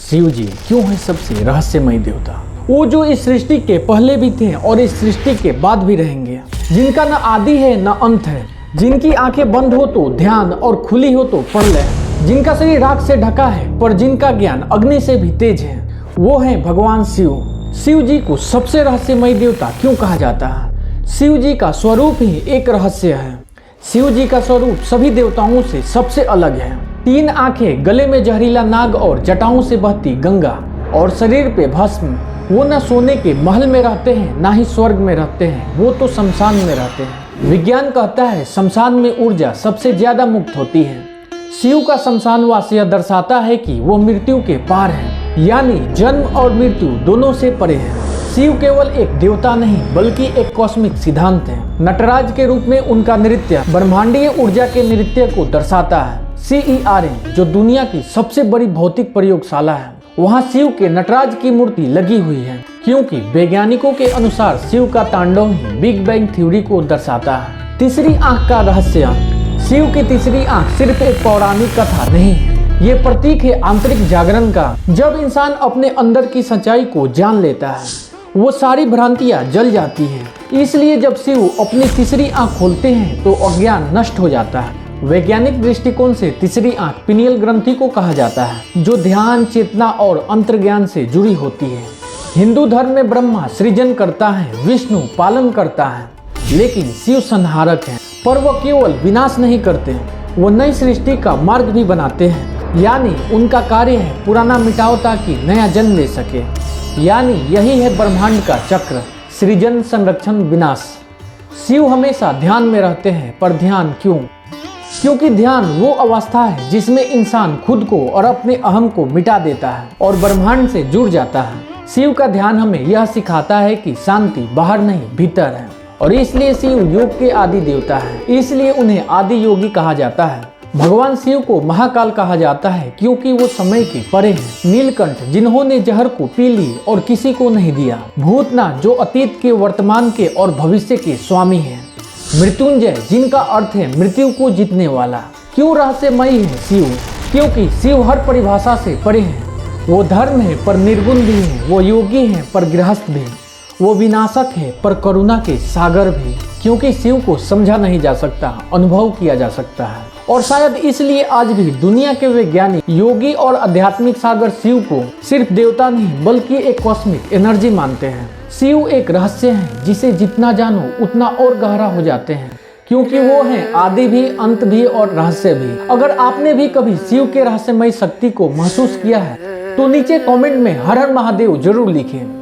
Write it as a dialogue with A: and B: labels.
A: शिव जी क्यों है सबसे रहस्यमय देवता? वो जो इस सृष्टि के पहले भी थे और इस सृष्टि के बाद भी रहेंगे, जिनका न आदि है न अंत है, जिनकी आंखें बंद हो तो ध्यान और खुली हो तो प्रलय, जिनका शरीर राख से ढका है पर जिनका ज्ञान अग्नि से भी तेज है, वो है भगवान शिव। शिव जी को सबसे रहस्यमय देवता क्यों कहा जाता है? शिव जी का स्वरूप ही एक रहस्य है। शिव जी का स्वरूप सभी देवताओं से सबसे अलग है। 3 आंखें, गले में जहरीला नाग और जटाओं से बहती गंगा और शरीर पे भस्म। वो न सोने के महल में रहते हैं ना ही स्वर्ग में रहते हैं, वो तो शमशान में रहते हैं। विज्ञान कहता है शमशान में ऊर्जा सबसे ज्यादा मुक्त होती है। शिव का शमशानवास यह दर्शाता है कि वो मृत्यु के पार है, यानी जन्म और मृत्यु दोनों से परे है। शिव केवल एक देवता नहीं बल्कि एक कॉस्मिक सिद्धांत है। नटराज के रूप में उनका नृत्य ब्रह्मांडीय ऊर्जा के नृत्य को दर्शाता है। CERN जो दुनिया की सबसे बड़ी भौतिक प्रयोगशाला है, वहाँ शिव के नटराज की मूर्ति लगी हुई है, क्योंकि वैज्ञानिकों के अनुसार शिव का तांडव ही बिग बैंग थ्योरी को दर्शाता है। तीसरी आंख का रहस्य। शिव की तीसरी आंख सिर्फ एक पौराणिक कथा नहीं है, ये प्रतीक है आंतरिक जागरण का। जब इंसान अपने अंदर की सच्चाई को जान लेता है, वो सारी भ्रांतियां जल जाती हैं। इसलिए जब शिव अपनी तीसरी आंख खोलते हैं तो अज्ञान नष्ट हो जाता है। वैज्ञानिक दृष्टिकोण से तीसरी आंख पिनियल ग्रंथि को कहा जाता है, जो ध्यान, चेतना और अंतर्ज्ञान से जुड़ी होती है। हिंदू धर्म में ब्रह्मा सृजन करता है, विष्णु पालन करता है, लेकिन शिव संहारक है। पर वो केवल विनाश नहीं करते, वो नई सृष्टि का मार्ग भी बनाते हैं। यानी उनका कार्य है पुराना मिटाओ ताकि नया जन्म ले सके। यानी यही है ब्रह्मांड का चक्र, सृजन, संरक्षण, विनाश। शिव हमेशा ध्यान में रहते हैं, पर ध्यान क्यों? क्योंकि ध्यान वो अवस्था है जिसमें इंसान खुद को और अपने अहम को मिटा देता है और ब्रह्मांड से जुड़ जाता है। शिव का ध्यान हमें यह सिखाता है कि शांति बाहर नहीं भीतर है, और इसलिए शिव योग के आदि देवता है। इसलिए उन्हें आदि योगी कहा जाता है। भगवान शिव को महाकाल कहा जाता है क्योंकि वो समय के परे हैं। नीलकंठ जिन्होंने जहर को पी ली और किसी को नहीं दिया। भूतनाथ जो अतीत के, वर्तमान के और भविष्य के स्वामी हैं। मृत्युंजय जिनका अर्थ है मृत्यु को जीतने वाला। क्यों रहस्यमय है शिव? क्योंकि शिव हर परिभाषा से परे हैं। वो धर्म है पर निर्गुण भी है, वो योगी है पर गृहस्थ भी, वो विनाशक है पर करुणा के सागर भी। क्योंकि शिव को समझा नहीं जा सकता, अनुभव किया जा सकता है। और शायद इसलिए आज भी दुनिया के वैज्ञानिक, योगी और आध्यात्मिक सागर शिव को सिर्फ देवता नहीं बल्कि एक कॉस्मिक एनर्जी मानते हैं। शिव एक रहस्य है जिसे जितना जानो उतना और गहरा हो जाते हैं, क्योंकि वो है आदि भी, अंत भी और रहस्य भी। अगर आपने भी कभी शिव के रहस्यमय शक्ति को महसूस किया है तो नीचे कमेंट में हर हर महादेव जरूर लिखें।